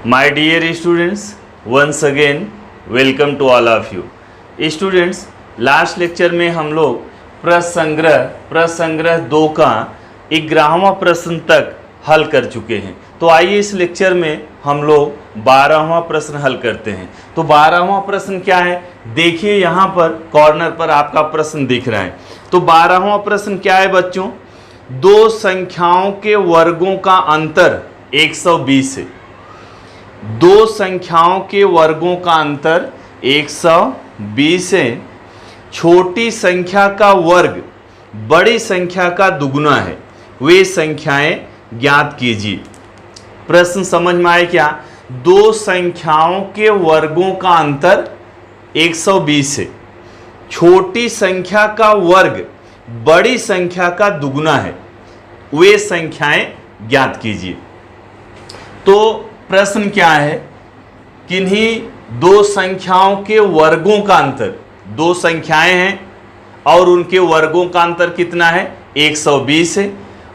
My dear students, once again welcome to all of you. Students, last lecture में हम लोग प्रसंग्रह 2 का 11वां प्रश्न तक हल कर चुके हैं। तो आइए इस लेक्चर में हम लोग 12वां प्रश्न हल करते हैं। तो 12वां प्रश्न क्या है, देखिए यहाँ पर कॉर्नर पर आपका प्रश्न दिख रहा है। तो 12वां प्रश्न क्या है बच्चों, दो संख्याओं के वर्गों का अंतर 120 है। दो संख्याओं के वर्गों का अंतर 120 है। छोटी संख्या का वर्ग बड़ी संख्या का दुगुना है, वे संख्याएं ज्ञात कीजिए। प्रश्न समझ में आए क्या? दो संख्याओं के वर्गों का अंतर 120 है। छोटी संख्या का वर्ग बड़ी संख्या का दुगुना है, वे संख्याएं ज्ञात कीजिए। तो प्रश्न क्या है, किन्हीं दो संख्याओं के वर्गों का अंतर, दो संख्याएं हैं और उनके वर्गों का अंतर कितना है, 120 है।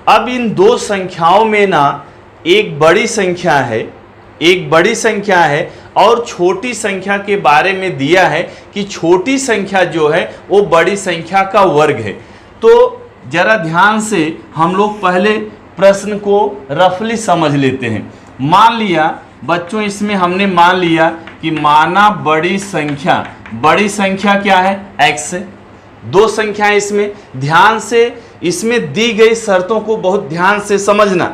अब इन दो संख्याओं में ना एक बड़ी संख्या है और छोटी संख्या के बारे में दिया है कि छोटी संख्या जो है वो बड़ी संख्या का वर्ग है। तो जरा ध्यान से हम लोग पहले प्रश्न को रफली समझ लेते हैं। मान लिया बच्चों, इसमें हमने मान लिया कि माना बड़ी संख्या क्या है, x है। दो संख्याएं इसमें, ध्यान से इसमें दी गई शर्तों को बहुत ध्यान से समझना।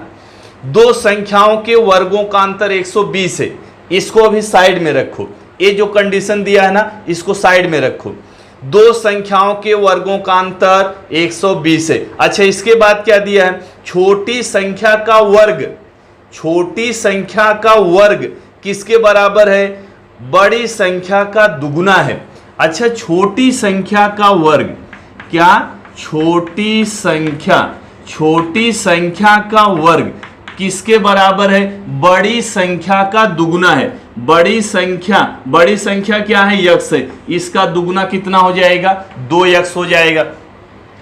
दो संख्याओं के वर्गों का अंतर 120 है, इसको अभी साइड में रखो। ये जो कंडीशन दिया है ना, इसको साइड में रखो। दो संख्याओं के वर्गों का अंतर 120 है। अच्छा, इसके बाद क्या दिया है, छोटी संख्या का वर्ग किसके बराबर है, बड़ी संख्या का दुगुना है। अच्छा, छोटी संख्या का वर्ग क्या, छोटी संख्या का वर्ग किसके बराबर है, बड़ी संख्या का दुगुना है। बड़ी संख्या क्या है, यक्स है। इसका दुगुना कितना हो जाएगा, 2x हो जाएगा।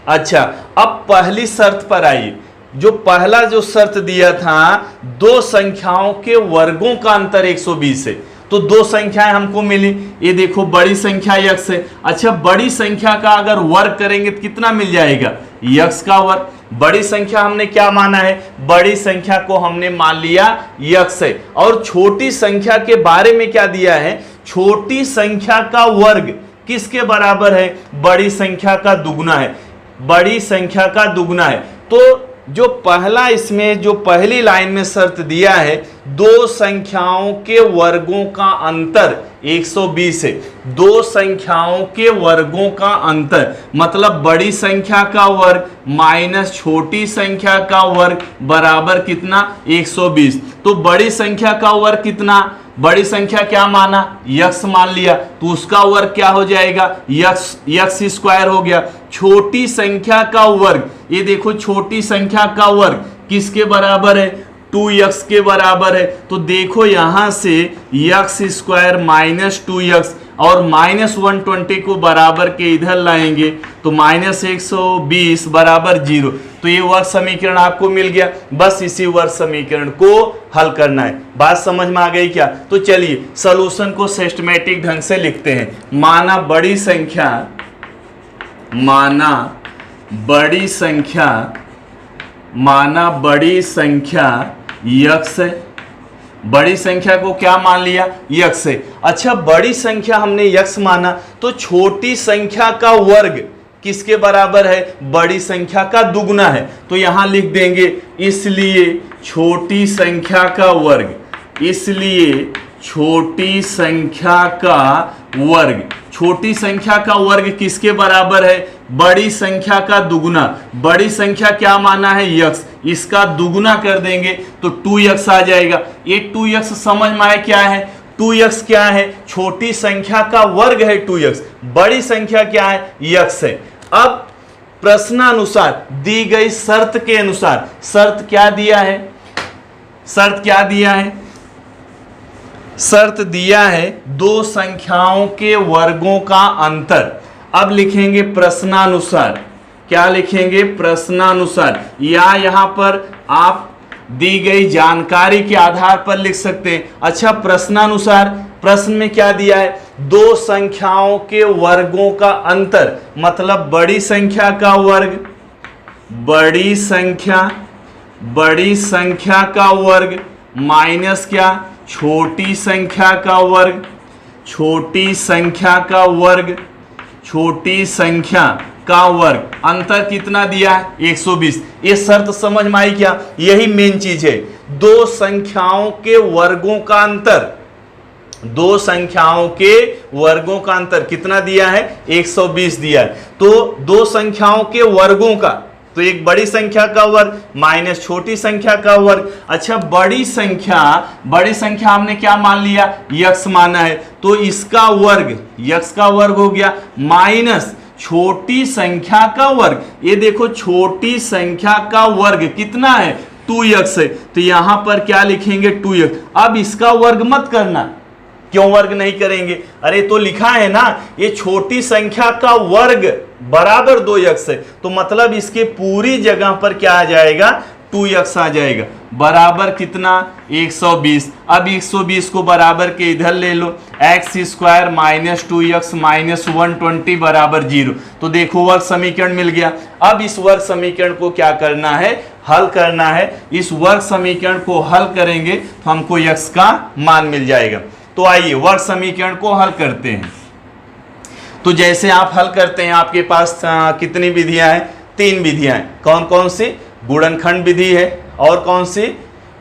अच्छा, अब पहली शर्त पर आइए। जो पहला जो शर्त दिया था, दो संख्याओं के वर्गों का अंतर 120 है। तो दो संख्याएं हमको मिली, ये देखो बड़ी संख्या यक्स है। अच्छा, बड़ी संख्या का अगर वर्ग करेंगे तो कितना मिल जाएगा, यक्स का वर्ग। बड़ी संख्या हमने क्या माना है, बड़ी संख्या को हमने मान लिया यक्स है। और छोटी संख्या के बारे में क्या दिया है, छोटी संख्या का वर्ग किसके बराबर है, बड़ी संख्या का दुगुना है। बड़ी संख्या का दुगुना है। तो जो पहला इसमें जो पहली लाइन में शर्त दिया है, दो संख्याओं के वर्गों का अंतर 120 है। दो संख्याओं के वर्गों का अंतर मतलब बड़ी संख्या का वर्ग माइनस छोटी संख्या का वर्ग बराबर कितना, 120। तो बड़ी संख्या का वर्ग कितना, बड़ी संख्या क्या माना, यक्स मान लिया, तो उसका वर्ग क्या हो जाएगा, यक्स स्क्वायर हो गया। छोटी संख्या का वर्ग, ये देखो छोटी संख्या का वर्ग किसके बराबर है, 2x के बराबर है। तो देखो यहां से यक्स स्क्वायर माइनस 2x और माइनस 120 को बराबर के इधर लाएंगे तो माइनस 120 बराबर 0। तो ये वर्ग समीकरण आपको मिल गया। बस इसी वर्ग समीकरण को हल करना है। बात समझ में आ गई क्या? तो चलिए सॉल्यूशन को सिस्टमैटिक ढंग से लिखते हैं। माना बड़ी संख्या यक्स है। बड़ी संख्या को क्या मान लिया, यक्स है। अच्छा, बड़ी संख्या हमने यक्स माना, तो छोटी संख्या का वर्ग किसके बराबर है, बड़ी संख्या का दुगुना है। तो यहां लिख देंगे इसलिए छोटी संख्या का वर्ग, छोटी संख्या का वर्ग किसके बराबर है, बड़ी संख्या का दुगुना। बड़ी संख्या क्या माना है, यक्स, इसका दुगुना कर देंगे तो 2x आ जाएगा। ये 2x समझ में आया क्या है, 2x क्या है, छोटी संख्या का वर्ग है 2x, बड़ी संख्या क्या है, यक्स है। अब प्रश्नानुसार दी गई शर्त के अनुसार, शर्त क्या दिया है, दो संख्याओं के वर्गों का अंतर। अब लिखेंगे प्रश्नानुसार, क्या लिखेंगे, प्रश्नानुसार, या यहां पर आप दी गई जानकारी के आधार पर लिख सकते हैं। अच्छा, प्रश्नानुसार प्रश्न में क्या दिया है, दो संख्याओं के वर्गों का अंतर, मतलब बड़ी संख्या का वर्ग, बड़ी संख्या का वर्ग माइनस क्या, छोटी संख्या का वर्ग, छोटी संख्या का वर्ग, अंतर कितना दिया है, 120। ये शर्त समझ में आई क्या, यही मेन चीज है। दो संख्याओं के वर्गों का अंतर, दो संख्याओं के वर्गों का अंतर कितना दिया है, 120 दिया है। तो दो संख्याओं के वर्गों का, तो एक बड़ी संख्या का वर्ग माइनस छोटी संख्या का वर्ग। अच्छा, बड़ी संख्या हमने क्या मान लिया, यक्स माना है, तो इसका वर्ग, यक्स का वर्ग हो गया, माइनस छोटी संख्या का वर्ग। ये देखो, छोटी संख्या का वर्ग कितना है, 2x है, तो यहां पर क्या लिखेंगे, 2x। अब इसका वर्ग मत करना, क्यों वर्ग नहीं करेंगे, अरे तो लिखा है ना, ये छोटी संख्या का वर्ग बराबर 2x है, तो मतलब इसके पूरी जगह पर क्या आ जाएगा, 2x आ जाएगा, बराबर कितना, 120। अब 120 को बराबर के इधर ले लो, x² माइनस 2x माइनस 120 बराबर 0। तो देखो वर्ग समीकरण मिल गया। अब इस वर्ग समीकरण को क्या करना है, हल करना है। इस वर्ग समीकरण को हल करेंगे तो हमको x का मान मिल जाएगा। तो आइए वर्ग समीकरण को हल करते हैं। तो जैसे आप हल करते हैं, आपके पास कितनी विधियां हैं, 3 विधियां हैं। कौन कौन सी, गुणनखंड विधि है, और कौन सी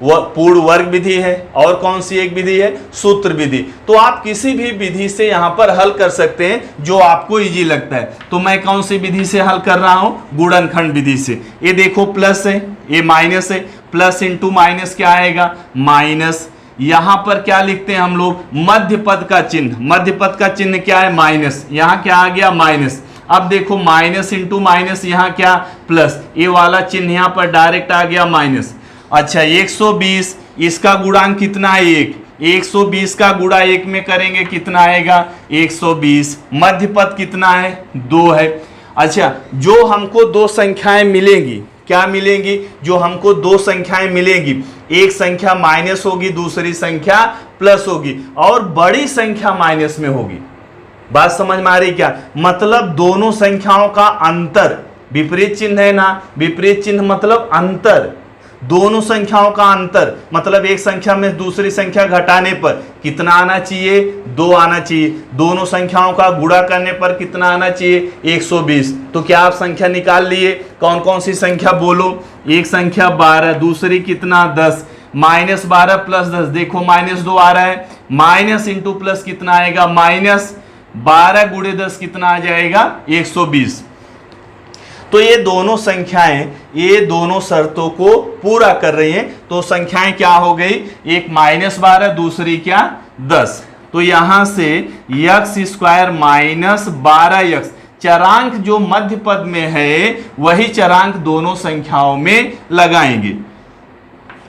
पूर्ण वर्ग विधि है, और कौन सी एक विधि है, सूत्र विधि। तो आप किसी भी विधि से यहां पर हल कर सकते हैं जो आपको इजी लगता है। तो मैं कौन सी विधि से हल कर रहा हूं, गुणनखंड विधि से। ये देखो प्लस है, ये माइनस है, प्लस इंटू माइनस क्या आएगा, माइनस। यहां पर क्या लिखते हैं हम लोग, मध्य पद का चिन्ह, मध्य पद का चिन्ह क्या है, माइनस, यहां क्या आ गया, माइनस। अब देखो माइनस इंटू माइनस, यहां क्या, प्लस, ये वाला चिन्ह यहां पर डायरेक्ट आ गया माइनस। अच्छा, 120, इसका गुणांक कितना है, 1, 120 का गुणा 1 में करेंगे कितना आएगा, 120। मध्य पद कितना है, 2 है। अच्छा, जो हमको दो संख्याएं मिलेंगी, क्या मिलेंगी, जो हमको दो संख्याएं मिलेंगी, एक संख्या माइनस होगी, दूसरी संख्या प्लस होगी, और बड़ी संख्या माइनस में होगी। बात समझ में आ रही क्या, मतलब दोनों संख्याओं का अंतर, विपरीत चिन्ह है ना, विपरीत चिन्ह मतलब अंतर, दोनों संख्याओं का अंतर, मतलब एक संख्या में दूसरी संख्या घटाने पर कितना आना चाहिए, 2 आना चाहिए। दोनों संख्याओं का गुणा करने पर कितना आना चाहिए, 120। तो क्या आप संख्या निकाल लिए, कौन कौन सी संख्या बोलो, एक संख्या 12, दूसरी कितना 10, माइनस 12 प्लस 10, देखो माइनस 2 आ रहा है, माइनस इंटू प्लस कितना आएगा, माइनस 12 गुणे 10 कितना आ जाएगा, 120। तो ये दोनों संख्याएं, ये दोनों शर्तों को पूरा कर रही हैं। तो संख्याएं क्या हो गई, एक -12, दूसरी क्या 10। तो यहां से x² माइनस 12x, चरांक जो मध्य पद में है वही चरांक दोनों संख्याओं में लगाएंगे।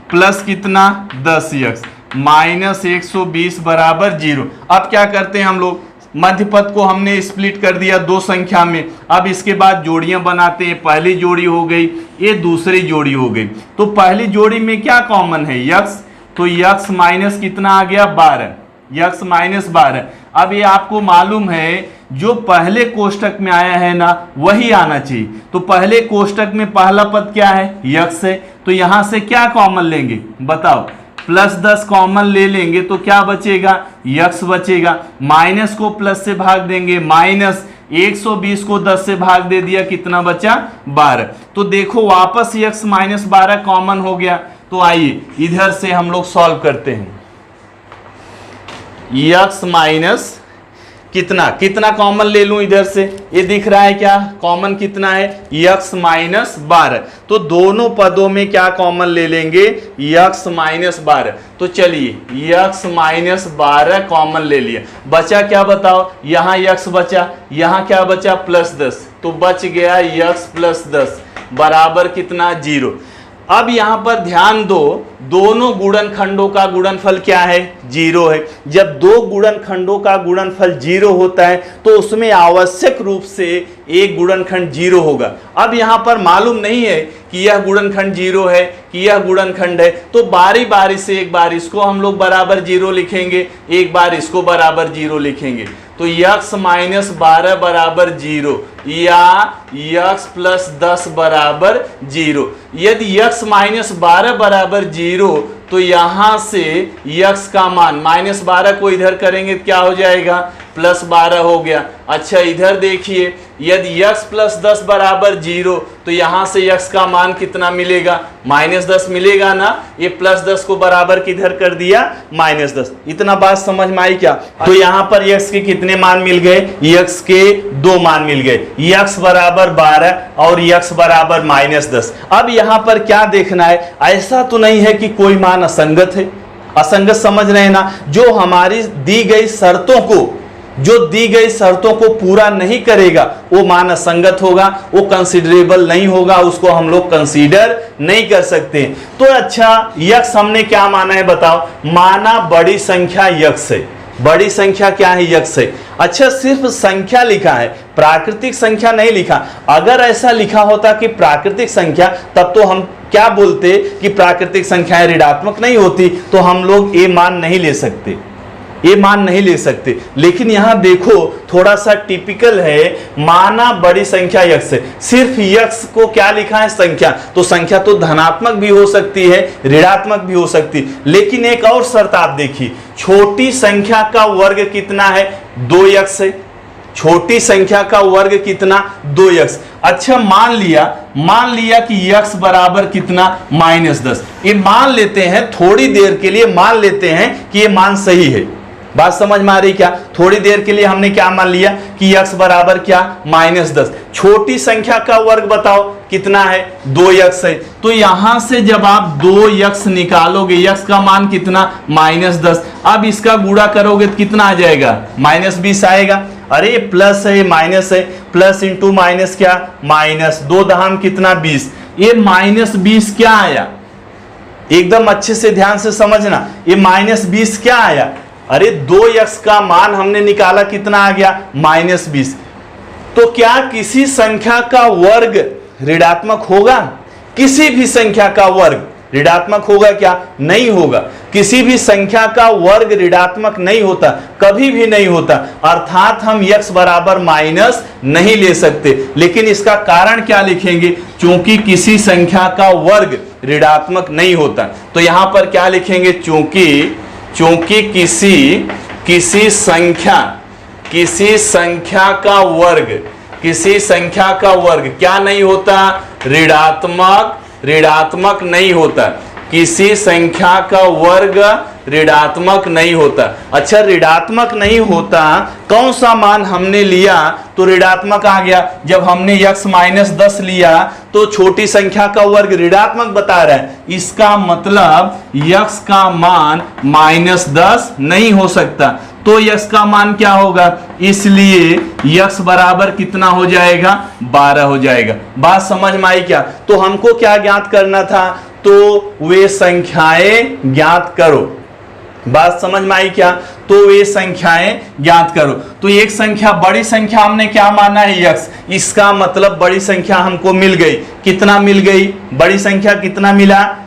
प्लस कितना 10x माइनस 120 बराबर 0। अब क्या करते हैं हम लोग, मध्य पद को हमने स्प्लिट कर दिया दो संख्या में। अब इसके बाद जोड़ियां बनाते हैं, पहली जोड़ी हो गई, ये दूसरी जोड़ी हो गई। तो पहली जोड़ी में क्या कॉमन है, यक्स, तो यक्स माइनस कितना आ गया 12, यक्स माइनस 12। अब ये आपको मालूम है जो पहले कोष्टक में आया है ना वही आना चाहिए। तो पहले कोष्टक में पहला पद क्या है, यक्स है, तो यहां से क्या कॉमन लेंगे बताओ, प्लस 10 कॉमन ले लेंगे तो क्या बचेगा, यक्स बचेगा। माइनस को प्लस से भाग देंगे, माइनस 120 को 10 से भाग दे दिया, कितना बचा 12। तो देखो वापस यक्स माइनस 12 कॉमन हो गया। तो आइए इधर से हम लोग सॉल्व करते हैं। यक्स माइनस कितना कितना कॉमन ले लूं इधर से, ये दिख रहा है क्या कॉमन कितना है, यक्स माइनस 12। तो दोनों पदों में क्या कॉमन ले लेंगे, यक्स माइनस 12। तो चलिए यक्स माइनस 12 कॉमन ले लिया, बचा क्या बताओ, यहां यक्स बचा, यहां क्या बचा प्लस 10, तो बच गया यक्स प्लस 10 बराबर कितना 0। अब यहां पर ध्यान दो, दोनों गुणनखंडों का गुणनफल क्या है? 0 है। जब दो गुणनखंडों का गुणनफल 0 होता है तो उसमें आवश्यक रूप से एक गुणनखंड 0 होगा। अब यहां पर मालूम नहीं है कि यह गुणनखंड 0 है कि यह गुणनखंड है, तो बारी बारी से एक बार इसको हम लोग बराबर 0 लिखेंगे, एक बार इसको बराबर 0 लिखेंगे। तो x माइनस 12 बराबर 0 या x प्लस 10 बराबर 0। यदि x माइनस 12 बराबर 0 तो यहां से x का मान माइनस 12 को इधर करेंगे तो क्या हो जाएगा? प्लस 12 हो गया। अच्छा इधर देखिए, यदि x प्लस 10 बराबर 0 तो यहां से x का मान कितना मिलेगा? माइनस 10 मिलेगा ना। ये प्लस 10 को बराबर किधर कर दिया? माइनस 10। इतना बात समझ में आई क्या? तो यहां पर x के कितने मान मिल गए? x के 2 मान मिल गए, x बराबर 12 और x बराबर माइनस 10। अब यहां पर क्या देखना है? ऐसा तो नहीं है कि कोई मान असंगत है। असंगत समझ रहे हैं ना? जो हमारी दी गई शर्तों को पूरा नहीं करेगा वो मान असंगत होगा, वो कंसीडरेबल नहीं होगा, उसको हम लोग कंसीडर नहीं कर सकते। तो अच्छा यक्स हमने क्या माना है बताओ? माना बड़ी संख्या यक्स है। बड़ी संख्या क्या है? यक्स है। अच्छा सिर्फ संख्या लिखा है, प्राकृतिक संख्या नहीं लिखा। अगर ऐसा लिखा होता कि प्राकृतिक संख्या, तब तो हम क्या बोलते कि प्राकृतिक संख्याएं ऋणात्मक नहीं होती, तो हम लोग ये मान नहीं ले सकते, ये मान नहीं ले सकते। लेकिन यहां देखो थोड़ा सा टिपिकल है, माना बड़ी संख्या यक्स है। सिर्फ यक्स को क्या लिखा है? संख्या। तो संख्या तो धनात्मक भी हो सकती है, ऋणात्मक भी हो सकती है। लेकिन एक और शर्त आप देखिए, छोटी संख्या का वर्ग कितना है? 2x है। छोटी संख्या का वर्ग कितना? 2x। अच्छा मान लिया कि x बराबर कितना? माइनस 10। ये मान लेते हैं, थोड़ी देर के लिए मान लेते हैं कि ये मान सही है। बात समझ में आ रही क्या? थोड़ी देर के लिए हमने क्या मान लिया कि x बराबर क्या? माइनस 10। छोटी संख्या का वर्ग बताओ कितना है? 2x है। तो यहां से जब आप 2x निकालोगे, x का मान कितना? माइनस 10। अब इसका गुणा करोगे तो कितना आ जाएगा? माइनस 20 आएगा। अरे प्लस है माइनस है, प्लस इंटू माइनस क्या? माइनस। 2 दहाम कितना? 20। ये माइनस 20 क्या आया? एकदम अच्छे से ध्यान से समझना, ये माइनस 20 क्या आया? अरे 2x का मान हमने निकाला, कितना आ गया? माइनस 20। तो क्या किसी संख्या का वर्ग ऋणात्मक होगा? किसी भी संख्या का वर्ग ऋणात्मक होगा क्या? नहीं होगा। किसी भी संख्या का वर्ग ऋणात्मक नहीं होता, कभी भी नहीं होता। अर्थात हम x बराबर माइनस नहीं ले सकते। लेकिन इसका कारण क्या लिखेंगे? चूंकि किसी संख्या का वर्ग ऋणात्मक नहीं होता, तो यहां पर क्या लिखेंगे? चूंकि किसी संख्या का वर्ग क्या नहीं होता? ऋणात्मक नहीं होता। किसी संख्या का वर्ग ऋणात्मक नहीं होता। अच्छा ऋणात्मक नहीं होता, कौन सा मान हमने लिया तो ऋणात्मक आ गया? जब हमने x माइनस 10 लिया तो छोटी संख्या का वर्ग ऋणात्मक बता रहा है, इसका मतलब x का मान माइनस 10 नहीं हो सकता। तो x का मान क्या होगा? इसलिए x बराबर कितना हो जाएगा? 12 हो जाएगा। बात समझ में आई क्या? तो हमको क्या ज्ञात करना था? तो वे संख्याएं ज्ञात करो। बात समझ में आई क्या? तो वे संख्याएं ज्ञात करो। तो एक संख्या, बड़ी संख्या हमने क्या माना है? x। इसका मतलब बड़ी संख्या हमको मिल गई। कितना मिल गई? बड़ी संख्या कितना मिला?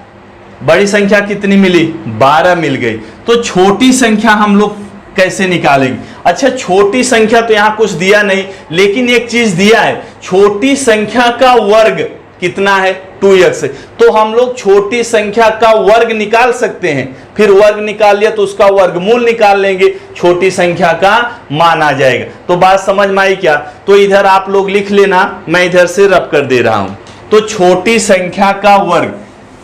बड़ी संख्या कितनी मिली? 12 मिल गई। तो छोटी संख्या हम लोग कैसे निकालेंगे? अच्छा छोटी संख्या तो यहां कुछ दिया नहीं, लेकिन एक चीज दिया है, छोटी संख्या का वर्ग कितना है? 2x है। तो हम लोग छोटी संख्या का वर्ग निकाल सकते हैं। फिर वर्ग निकाल लिया तो उसका वर्गमूल निकाल लेंगे, छोटी संख्या का मान आ जाएगा। तो बात समझ में आई क्या? तो इधर आप लोग लिख लेना, मैं इधर से रब कर दे रहा हूं। तो छोटी संख्या का वर्ग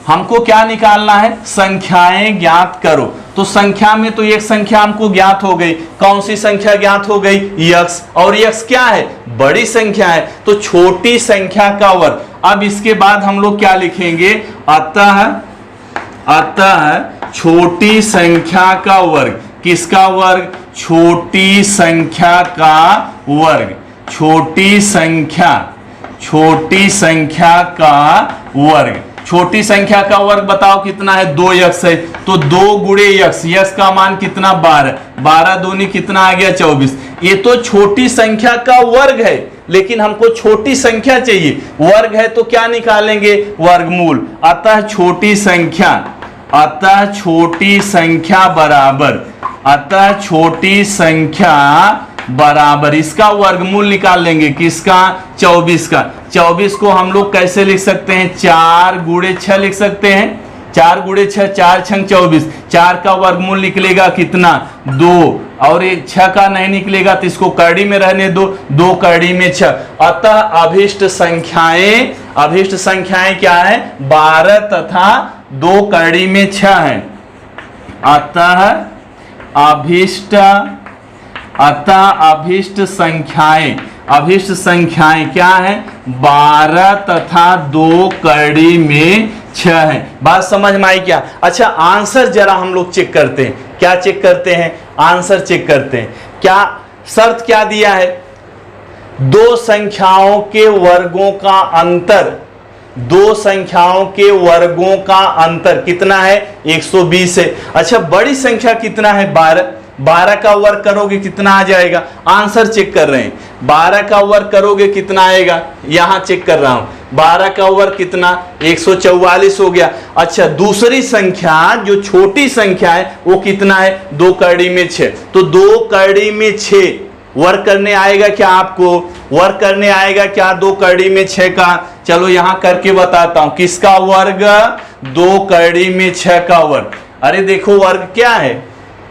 हमको क्या निकालना है? संख्याएं ज्ञात करो। तो संख्या में तो एक संख्या हमको ज्ञात हो गई। कौन सी संख्या ज्ञात हो गई? x। और x क्या है? बड़ी संख्या है। तो छोटी संख्या का वर्ग। अब इसके बाद हम लोग क्या लिखेंगे? अतः छोटी संख्या का वर्ग। किसका वर्ग? छोटी संख्या का वर्ग। छोटी संख्या का वर्ग। छोटी संख्या का वर्ग बताओ कितना है, 2x है, तो 2 गुणे x, x का मान कितना 12, 12 दूनी कितना आ गया 24। ये तो छोटी संख्या का वर्ग है, लेकिन हमको छोटी संख्या चाहिए, वर्ग है तो क्या निकालेंगे, वर्गमूल। अतः छोटी संख्या, अतः छोटी संख्या बराबर इसका वर्गमूल निकाल लेंगे, किसका, 24 का। 24 को हम लोग कैसे लिख सकते हैं, 4 गुणे 6 लिख सकते हैं, 4 गुणे 6, 4 छंग 24, 4 का वर्गमूल निकलेगा कितना, 2, और एक 6 का नहीं निकलेगा तो इसको कड़ी में रहने दो, 2 कड़ी में 6। अतः अभिष्ट संख्याएं क्या है, 12 तथा 2 कड़ी में 6 है। अतः अभिष्ट संख्याएं क्या है, 12 तथा 2 कड़ी में 6 है। बात समझ में आई क्या। अच्छा आंसर जरा हम लोग चेक करते हैं, क्या चेक करते हैं, आंसर चेक करते हैं। क्या शर्त क्या दिया है, 2 संख्याओं के वर्गों का अंतर, 2 संख्याओं के वर्गों का अंतर कितना है, 120 है। अच्छा बड़ी संख्या कितना है, 12, 12 का वर्ग करोगे कितना आ जाएगा, आंसर चेक कर रहे हैं, 12 का वर्ग करोगे कितना आएगा, यहां चेक कर रहा हूं, 12 का वर्ग कितना, 144 हो गया। अच्छा दूसरी संख्या जो छोटी संख्या है वो कितना है, 2 कड़ी में 6, तो 2 कड़ी में 6 वर्ग करने आएगा क्या, आपको वर्ग करने आएगा क्या 2 कड़ी में 6 का। चलो यहां करके बताता हूं, किसका वर्ग, 2 कड़ी में 6 का वर्ग। अरे देखो वर्ग क्या है,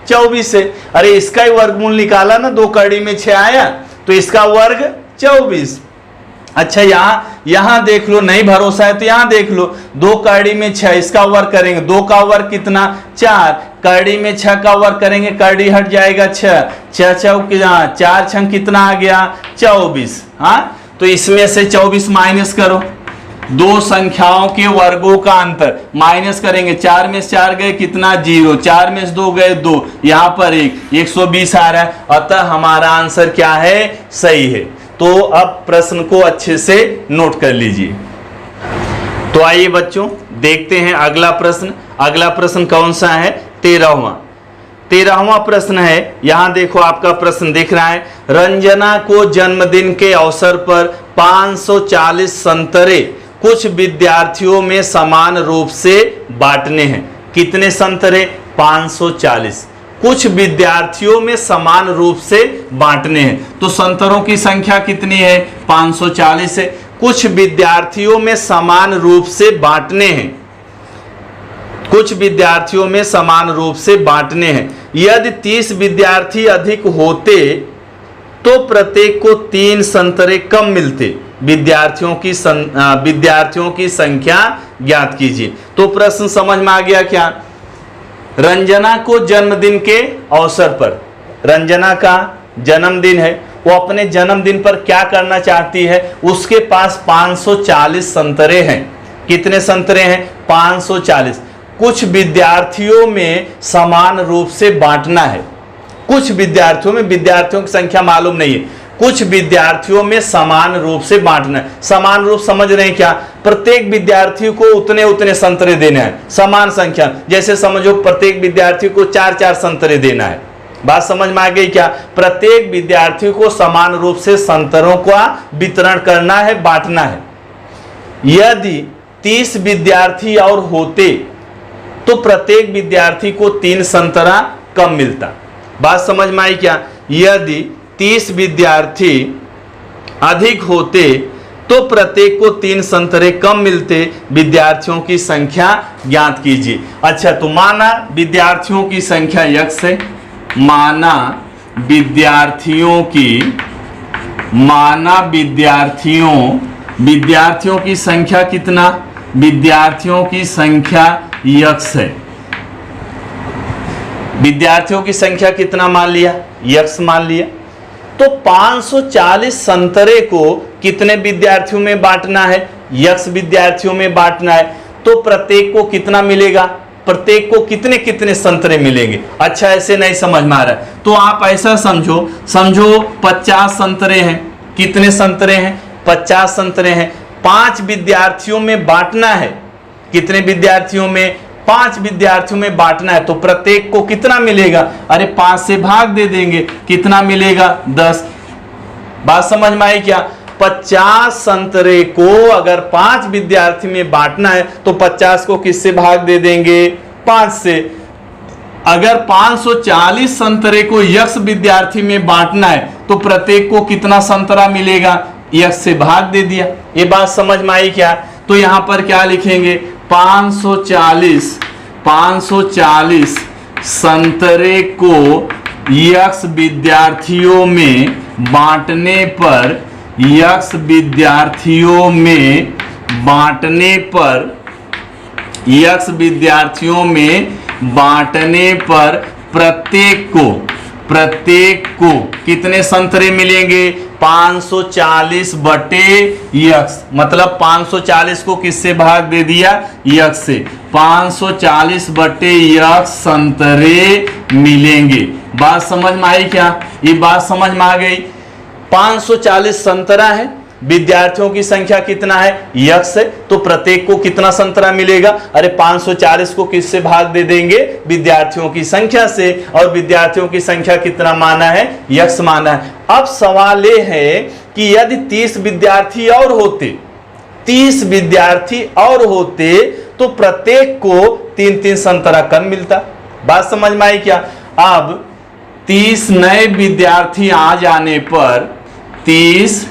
24 है। अरे इसका ही वर्गमूल निकाला ना, 2 कड़ी में 6 आया, तो इसका वर्ग 24। अच्छा यहां देख लो, नहीं भरोसा है तो यहां देख लो, 2 कड़ी में 6 इसका वर्ग करेंगे, 2 का वर्ग कितना 4, कड़ी में 6 का वर्ग करेंगे, कड़ी हट जाएगा 6, 4 छंग कितना आ गया 24। हाँ तो इसमें से 24 माइनस करो, 2 संख्याओं के वर्गों का अंतर माइनस करेंगे, 4 में से 4 गए कितना 0, 4 में से 2 गए 2, यहां पर 120 आ रहा है। अतः हमारा आंसर क्या है, सही है। तो अब प्रश्न को अच्छे से नोट कर लीजिए। तो आइए बच्चों देखते हैं अगला प्रश्न। अगला प्रश्न कौन सा है, 13वां प्रश्न है। यहां देखो आपका प्रश्न दिख रहा है, रंजना को जन्मदिन के अवसर पर 540 संतरे कुछ विद्यार्थियों में समान रूप से बांटने हैं। कितने संतरे, 540, कुछ विद्यार्थियों में समान रूप से बांटने हैं। तो संतरों की संख्या कितनी है, 540 है, कुछ विद्यार्थियों में समान रूप से बांटने हैं, कुछ विद्यार्थियों में समान रूप से बांटने हैं। यदि 30 विद्यार्थी अधिक होते तो प्रत्येक को 3 संतरे कम मिलते। विद्यार्थियों की संख्या ज्ञात कीजिए। तो प्रश्न समझ में आ गया क्या, रंजना को जन्मदिन के अवसर पर, रंजना का जन्मदिन है, वो अपने जन्मदिन पर क्या करना चाहती है, उसके पास 540 संतरे हैं। कितने संतरे हैं, 540, कुछ विद्यार्थियों में समान रूप से बांटना है। कुछ विद्यार्थियों में, विद्यार्थियों की संख्या मालूम नहीं है, कुछ विद्यार्थियों में समान रूप से बांटना है। समान रूप समझ रहे हैं क्या, प्रत्येक विद्यार्थी को उतने उतने संतरे देना है, समान संख्या। जैसे समझो प्रत्येक विद्यार्थी को 4-4 संतरे देना है। बात समझ में आ गई क्या, प्रत्येक विद्यार्थी को समान रूप से संतरों का वितरण करना है, बांटना है। यदि 30 विद्यार्थी और होते तो प्रत्येक विद्यार्थी को 3 संतरा कम मिलता। बात समझ में आई क्या, यदि 30 विद्यार्थी अधिक होते तो प्रत्येक को 3 संतरे कम मिलते। विद्यार्थियों की संख्या ज्ञात कीजिए। अच्छा तो माना विद्यार्थियों की संख्या x है, माना विद्यार्थियों की संख्या कितना, विद्यार्थियों की संख्या x है। विद्यार्थियों की संख्या कितना मान लिया, x मान लिया। तो 540 संतरे को कितने विद्यार्थियों में बांटना है, x विद्यार्थियों में बांटना है। तो प्रत्येक को कितना मिलेगा, प्रत्येक को कितने कितने संतरे मिलेंगे। अच्छा ऐसे नहीं समझ में आ रहा है तो आप ऐसा समझो 50 संतरे हैं। कितने संतरे हैं, 50 संतरे हैं। 5 विद्यार्थियों में बांटना है, कितने विद्यार्थियों में? 5 विद्यार्थियों में बांटना है, तो प्रत्येक को कितना मिलेगा? अरे 5 से भाग दे देंगे, कितना मिलेगा? 10। बात समझ में आई क्या? 50 संतरे को अगर 5 विद्यार्थी में बांटना है तो 50 को किससे भाग दे देंगे? 5 से। अगर 540 संतरे को x विद्यार्थी में बांटना है तो प्रत्येक को कितना संतरा मिलेगा? x से भाग दे दिया। ये बात समझ में आई क्या? तो यहां पर क्या लिखेंगे? 540 संतरे को x विद्यार्थियों में बांटने पर, x विद्यार्थियों में बांटने पर, x विद्यार्थियों में बांटने पर प्रत्येक को कितने संतरे मिलेंगे? 540 बटे x, मतलब 540 को किससे भाग दे दिया? x से। 540 बटे x संतरे मिलेंगे। बात समझ में आई क्या? ये बात समझ में आ गई। 540 संतरा है, विद्यार्थियों की संख्या कितना है? x है, तो प्रत्येक को कितना संतरा मिलेगा? अरे 540 को किससे भाग दे देंगे? विद्यार्थियों की संख्या से, और विद्यार्थियों की संख्या कितना माना है? x माना है। अब सवाल ये है कि यदि 30 विद्यार्थी और होते, 30 विद्यार्थी और होते तो प्रत्येक को 3-3 संतरा कम मिलता। बात समझ में आई क्या? अब 30 नए विद्यार्थी आ जाने पर 30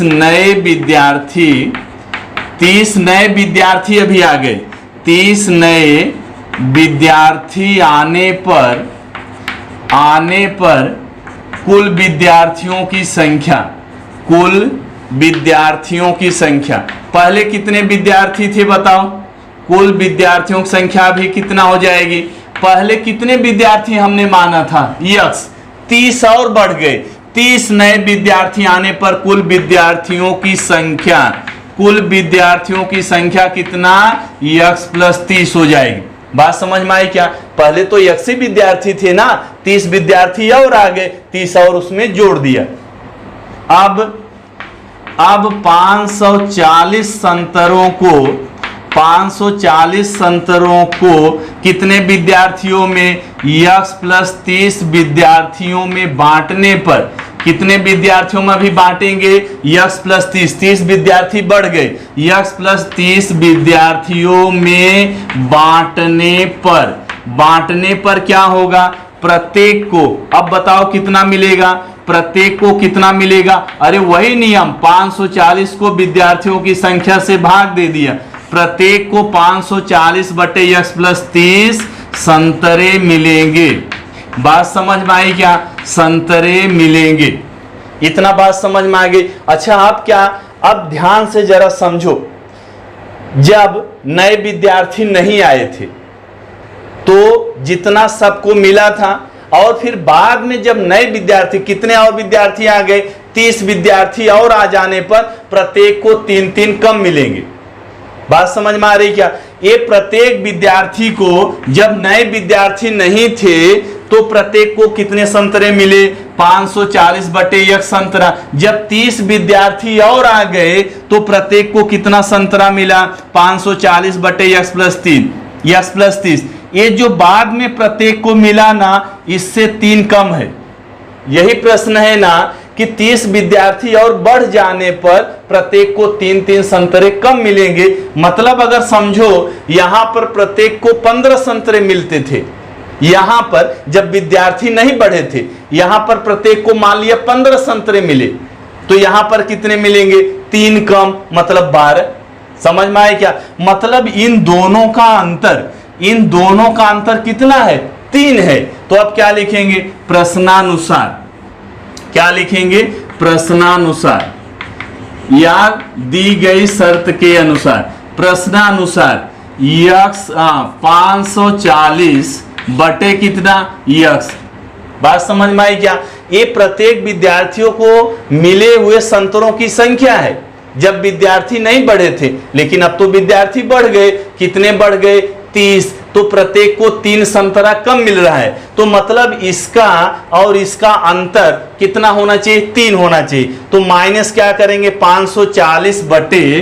नए विद्यार्थी अभी आ गए। 30 नए विद्यार्थी आने पर कुल विद्यार्थियों की संख्या, पहले कितने विद्यार्थी थे बताओ? कुल विद्यार्थियों की संख्या भी कितना हो जाएगी? पहले कितने विद्यार्थी हमने माना था? x। 30 और बढ़ गए। 30 नए विद्यार्थी आने पर कुल विद्यार्थियों की संख्या कितना? x + 30 हो जाएगी। बात समझ में आई क्या? पहले तो x ही विद्यार्थी थे ना, 30 विद्यार्थी और आ गए, 30 और उसमें जोड़ दिया। अब 540 संतरों को कितने विद्यार्थियों में? x + 30 विद्यार्थियों में बांटने पर, कितने विद्यार्थियों में भी बांटेंगे? x + 30 विद्यार्थी बढ़ गए, x + 30 विद्यार्थियों में बांटने पर क्या होगा? प्रत्येक को, अब बताओ कितना मिलेगा? प्रत्येक को कितना मिलेगा? अरे वही नियम, 540 को विद्यार्थियों की संख्या से भाग दे दिया, प्रत्येक को 540 बटे x + 30 संतरे मिलेंगे। बात समझ में आई क्या? संतरे मिलेंगे। इतना बात समझ में आ गई। अच्छा अब क्या? अब ध्यान से जरा समझो, जब नए विद्यार्थी नहीं आए थे तो जितना सबको मिला था, और फिर बाद में जब नए विद्यार्थी, कितने और विद्यार्थी आ गए? 30 विद्यार्थी और आ जाने पर प्रत्येक को 3-3 कम मिलेंगे। बात समझ में आ रही क्या? ये प्रत्येक विद्यार्थी को, जब नए विद्यार्थी नहीं थे तो प्रत्येक को कितने संतरे मिले? 540 बटे x संतरा। जब 30 विद्यार्थी और आ गए तो प्रत्येक को कितना संतरा मिला? 540 बटे x + 30। ये जो बाद में प्रत्येक को मिला ना, इससे 3 कम है। यही प्रश्न है ना कि 30 विद्यार्थी और बढ़ जाने पर प्रत्येक को 3-3 संतरे कम मिलेंगे। मतलब अगर समझो, यहां पर प्रत्येक को 15 संतरे मिलते थे, यहां पर जब विद्यार्थी नहीं बढ़े थे, यहां पर प्रत्येक को मान लिया 15 संतरे मिले, तो यहां पर कितने मिलेंगे? 3 कम, मतलब 12। समझ में आया क्या? मतलब इन दोनों का अंतर कितना है? 3 है। तो अब क्या लिखेंगे? प्रश्नानुसार। क्या लिखेंगे? प्रश्नानुसार, या दी गई शर्त के अनुसार। प्रश्नानुसार x 540 बटे कितना? x। बात समझ में आई क्या? ये प्रत्येक विद्यार्थियों को मिले हुए संतरों की संख्या है जब विद्यार्थी नहीं बढ़े थे, लेकिन अब तो विद्यार्थी बढ़ गए। कितने बढ़ गए? 30। तो प्रत्येक को 3 संतरा कम मिल रहा है, तो मतलब इसका और इसका अंतर कितना होना चाहिए? 3 होना चाहिए। तो माइनस क्या करेंगे? 540 बटे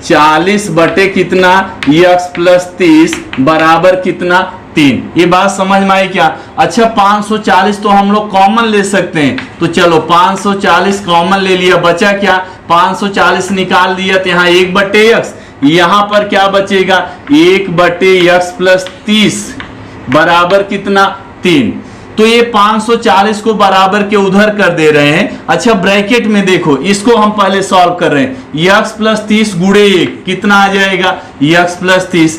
40 बटे कितना x प्लस 30 बराबर कितना 3। ये बात समझ में आई क्या? अच्छा 540 तो हम लोग कॉमन ले सकते हैं, तो चलो 540 कॉमन ले लिया, बचा क्या 540 निकाल दिया, तो यहाँ 1 बटे x, यहां पर क्या बचेगा 1 बटे x प्लस 30 बराबर कितना 3। तो ये 540 को बराबर के उधर कर दे रहे हैं। अच्छा ब्रैकेट में देखो, इसको हम पहले सॉल्व कर रहे हैं, x प्लस 30 गुणे 1 कितना आ जाएगा x प्लस 30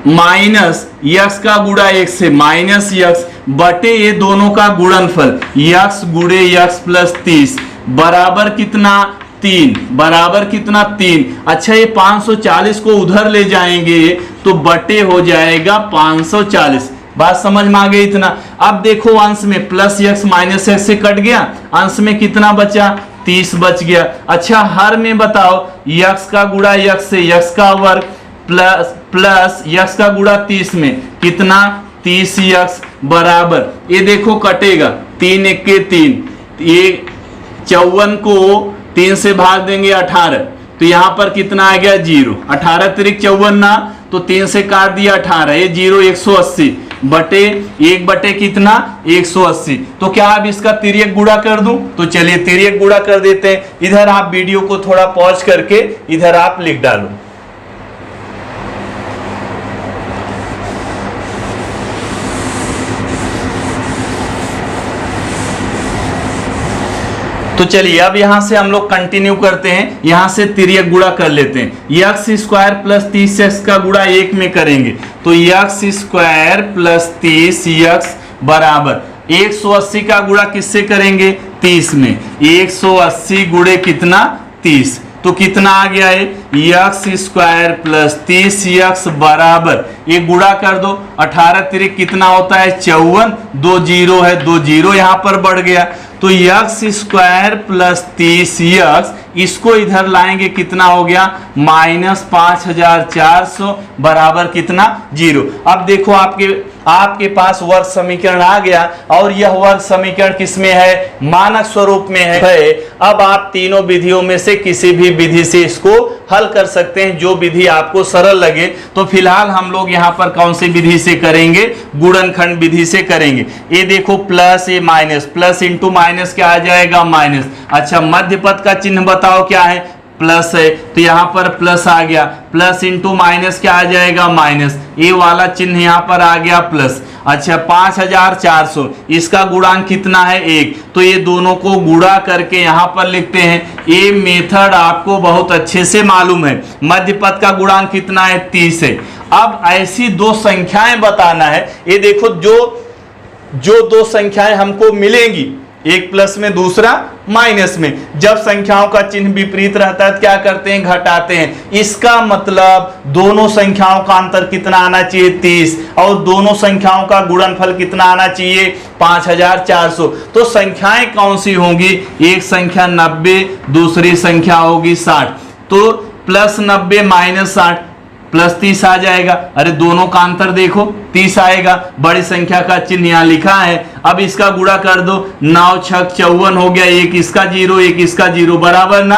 माइनस x का गुणा 1 से माइनस x बटे ये दोनों का गुणनफल x गुणे x प्लस 30 बराबर कितना 3, बराबर कितना 3। अच्छा ये 540 को उधर ले जाएंगे तो बटे हो जाएगा 540। बात समझ में आ गई इतना? अब देखो अंश में प्लस x माइनस x से कट गया, अंश में कितना बचा 30 बच गया। अच्छा हर में बताओ x का गुणा x से x का वर्ग प्लस x का गुणा 30 में कितना 30x बराबर, ये देखो कटेगा 3 1 के 3, ये 54 को 3 से भाग देंगे 18, तो यहां पर कितना आ गया 0, 18 तिरिक 54 ना, तो 3 से काट दिया 18, ये 0 180 बटे 1 बटे कितना 180। तो क्या अब इसका तिर्यक गुणा कर दूं? तो चलिए तिर्यक गुणा कर देते हैं। इधर आप वीडियो को थोड़ा पॉज करके इधर आप लिख डालो। तो चलिए अब यहां से हम लोग कंटिन्यू करते हैं, यहां से तिर्यक गुणा कर लेते हैं। एक्स स्क्वायर प्लस 30x का गुणा 1 में करेंगे तो एक्स स्क्वायर प्लस 30x बराबर 180 का गुणा किससे करेंगे 30 में, 180 गुणे कितना 30, तो कितना आ गया है एक्स स्क्वायर प्लस 30x बराबर, ये गुणा कर दो 18 तिरिक कितना होता है 54, 2 0 है, 2 0 यहां पर बढ़ गया, तो एक्स स्क्वायर प्लस 30x इसको इधर लाएंगे कितना हो गया माइनस 5400 बराबर कितना 0। अब देखो आपके पास वर्ग समीकरण आ गया और यह वर्ग समीकरण किसमें है मानक स्वरूप में है। अब आप तीनों विधियों में से किसी भी विधि से इसको हल कर सकते हैं, जो विधि आपको सरल लगे। तो फिलहाल हम लोग यहाँ पर कौन सी विधि से करेंगे, गुणनखंड विधि से करेंगे। ये देखो प्लस ये माइनस, प्लस इंटू माइनस क्या आ जाएगा माइनस। अच्छा मध्य पद का चिन्ह बताओ क्या है, प्लस है, तो यहाँ पर प्लस आ गया, प्लस इंटू माइनस क्या आ जाएगा माइनस, ये वाला चिन्ह यहाँ पर आ गया प्लस। अच्छा 5400 इसका गुणांक कितना है 1, तो ये दोनों को गुणा करके यहाँ पर लिखते हैं। ये मेथड आपको बहुत अच्छे से मालूम है। मध्य पद का गुणांक कितना है 30 है। अब ऐसी दो संख्याएं बताना है, ये देखो जो दो संख्याएं हमको मिलेंगी, एक प्लस में दूसरा माइनस में, जब संख्याओं का चिन्ह विपरीत रहता है क्या करते हैं घटाते हैं। इसका मतलब दोनों संख्याओं का अंतर कितना आना चाहिए 30 और दोनों संख्याओं का गुणनफल कितना आना चाहिए 5400। तो संख्याएं कौन सी होंगी, एक संख्या 90 दूसरी संख्या होगी 60, तो प्लस 90 माइनस 60 प्लस 30 आ जाएगा। अरे दोनों का अंतर देखो 30 आएगा, बड़ी संख्या का चिन्ह यहाँ लिखा है। अब इसका गुणा कर दो, 9 6 54 हो गया, एक इसका 0 एक इसका 0 बराबर ना।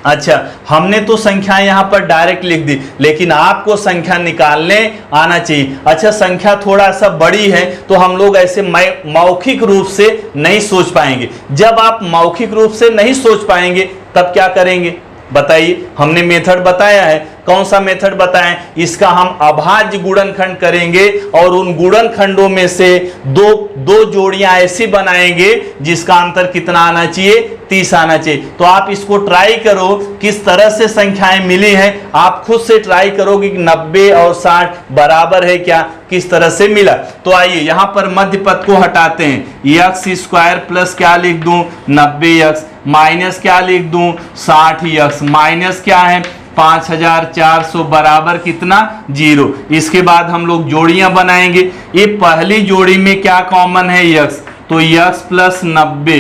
अच्छा हमने तो संख्या यहाँ पर डायरेक्ट लिख दी, लेकिन आपको संख्या निकालने आना चाहिए। अच्छा संख्या थोड़ा सा बड़ी है तो हम लोग ऐसे मौखिक रूप से नहीं सोच पाएंगे। जब आप मौखिक रूप से नहीं सोच पाएंगे तब क्या करेंगे बताइए। हमने मेथड बताया है, कौन सा मेथड बताएं, इसका हम अभाज्य गुणनखंड करेंगे और उन गुणनखंडों में से दो जोड़ियां ऐसी बनाएंगे जिसका अंतर कितना आना चाहिए 30 आना चाहिए। तो आप इसको ट्राई करो, किस तरह से संख्याएं मिली हैं आप खुद से ट्राई करोगे कि 90 और 60 बराबर है क्या, किस तरह से मिला। तो आइए यहां पर मध्य पद को हटाते हैं। एक्स स्क्वायर प्लस क्या लिख दूं 90x माइनस क्या लिख दूं 60x माइनस क्या है 5400 बराबर कितना 0। इसके बाद हम लोग जोड़ियां बनाएंगे। ये पहली जोड़ी में क्या कॉमन है x, तो x प्लस 90,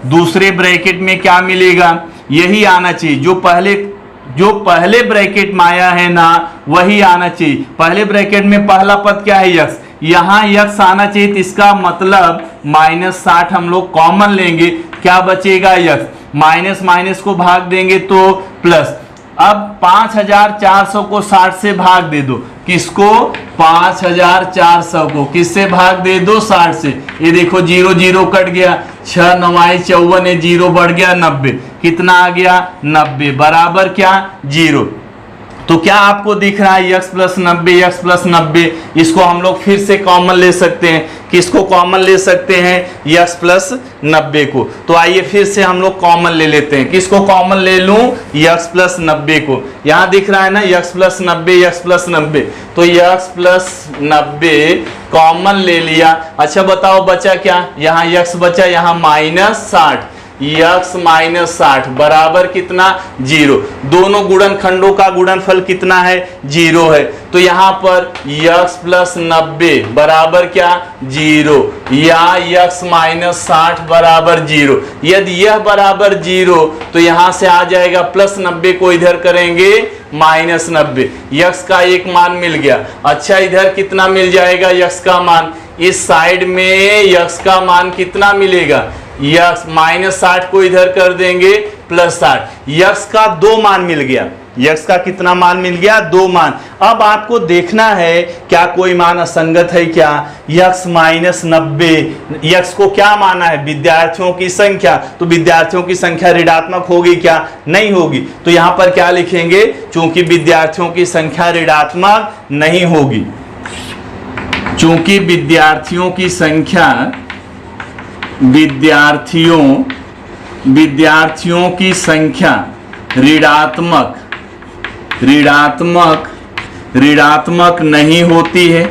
दूसरे ब्रैकेट में क्या मिलेगा यही आना चाहिए, जो पहले ब्रैकेट में आया है ना वही आना चाहिए। पहले ब्रैकेट में पहला पद क्या है x, यहाँ x आना चाहिए, तो इसका मतलब माइनस 60 हम लोग कॉमन लेंगे, क्या बचेगा x, माइनस माइनस को भाग देंगे तो प्लस, अब 5400 को 60 से भाग दे दो। किसको? 5400 को किससे भाग दे दो? 60 से। ये देखो 0 0 कट गया, 6 9 54, 0 बढ़ गया 90। कितना आ गया? 90 बराबर क्या? 0। तो क्या आपको दिख रहा है? x plus 90, x plus 90। इसको हम लोग फिर से कॉमन ले सकते हैं। किसको कॉमन ले सकते हैं? x प्लस 90 को। तो आइए फिर से हम लोग कॉमन ले लेते हैं। किसको कॉमन ले लूं? x प्लस 90 को। यहां दिख रहा है ना x प्लस 90, x प्लस 90। तो x प्लस 90 कॉमन ले लिया। अच्छा बताओ बचा क्या? यहाँ x बचा, यहाँ -60। x माइनस 60 बराबर कितना? 0। दोनों गुणनखंडों का गुणनफल कितना है? 0 है। तो यहां पर x प्लस 90 बराबर क्या? 0 या x माइनस 60 बराबर 0। यदि यह बराबर 0 तो यहां से आ जाएगा प्लस 90 को इधर करेंगे माइनस 90। x का एक मान मिल गया। अच्छा इधर कितना मिल जाएगा x का मान? इस साइड में x का मान कितना मिलेगा? x माइनस 60 को इधर कर देंगे प्लस 60। x का 2 मान मिल गया। x का कितना मान मिल गया? 2 मान। अब आपको देखना है क्या कोई मान असंगत है क्या? x माइनस 90, x को क्या माना है? विद्यार्थियों की संख्या। तो विद्यार्थियों की संख्या ऋणात्मक होगी क्या? नहीं होगी। तो यहां पर क्या लिखेंगे? चूंकि विद्यार्थियों की संख्या ऋणात्मक नहीं होगी, चूंकि विद्यार्थियों की संख्या विद्यार्थियों की संख्या ऋणात्मक नहीं होती है,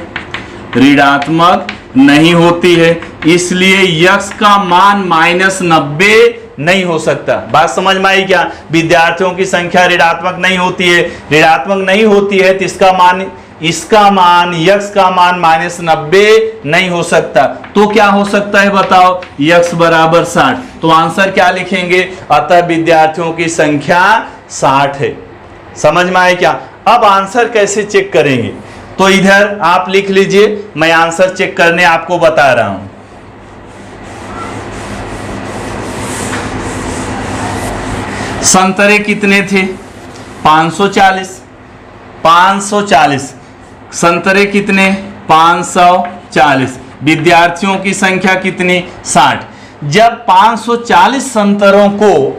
ऋणात्मक नहीं होती है, इसलिए x का मान -90 नहीं हो सकता। बात समझ में आई क्या? विद्यार्थियों की संख्या ऋणात्मक नहीं होती है, ऋणात्मक नहीं होती है तो इसका मान x का मान -90 नहीं हो सकता। तो क्या हो सकता है बताओ? x बराबर 60। तो आंसर क्या लिखेंगे? अतः विद्यार्थियों की संख्या 60 है। समझ में आए क्या? अब आंसर कैसे चेक करेंगे? तो इधर आप लिख लीजिए, मैं आंसर चेक करने आपको बता रहा हूं। संतरे कितने थे? 540। संतरे कितने? 540। विद्यार्थियों की संख्या कितनी? 60। जब 540 संतरों को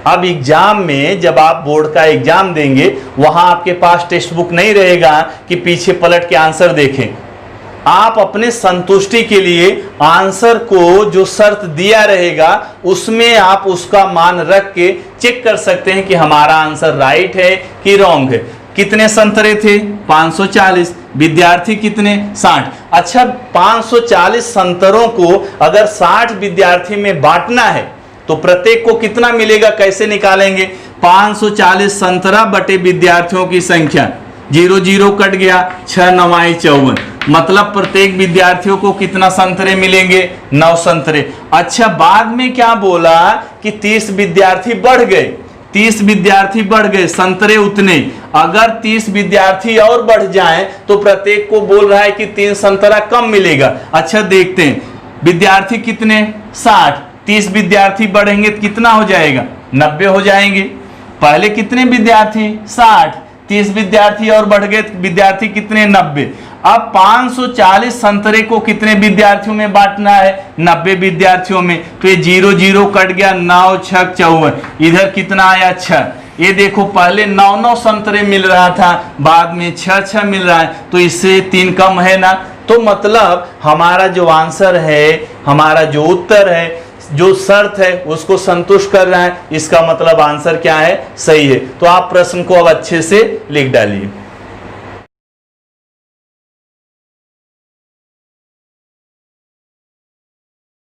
अब एग्जाम में, जब आप बोर्ड का एग्जाम देंगे, वहां आपके पास टेक्स्ट बुक नहीं रहेगा कि पीछे पलट के आंसर देखें। आप अपने संतुष्टि के लिए आंसर को जो शर्त दिया रहेगा उसमें आप उसका मान रख के चेक कर सकते हैं कि हमारा आंसर राइट है कि रॉन्ग है। कितने संतरे थे? 540। विद्यार्थी कितने? 60। अच्छा 540 संतरों को अगर 60 विद्यार्थी में बांटना है तो प्रत्येक को कितना मिलेगा? कैसे निकालेंगे? 540 संतरा बटे विद्यार्थियों की संख्या। 0 0 कट गया, 6 9 54। मतलब प्रत्येक विद्यार्थियों को कितना संतरे मिलेंगे? 9 संतरे। अच्छा बाद में क्या बोला कि 30 विद्यार्थी बढ़ गए, 30 विद्यार्थी बढ़ गए, संतरे उतने। अगर 30 विद्यार्थी और बढ़ जाएं तो प्रत्येक को बोल रहा है कि 3 संतरा कम मिलेगा। अच्छा देखते हैं, विद्यार्थी कितने? 60। 30 विद्यार्थी बढ़ेंगे तो कितना हो जाएगा? 90 हो जाएंगे। पहले कितने विद्यार्थी? 60। 30 विद्यार्थी और बढ़ गए, विद्यार्थी कितने? 90। अब 540 संतरे को कितने विद्यार्थियों में बांटना है? 90 विद्यार्थियों में। तो ये 0 0 कट गया, 9 6 54। इधर कितना आया? 6। ये देखो पहले 9 9 संतरे मिल रहा था, बाद में 6 6 मिल रहा है, तो इससे 3 कम है ना। तो मतलब हमारा जो आंसर है, हमारा जो उत्तर है, जो शर्त है उसको संतुष्ट कर रहा है। इसका मतलब आंसर क्या है? सही है। तो आप प्रश्न को अब अच्छे से लिख डालिए।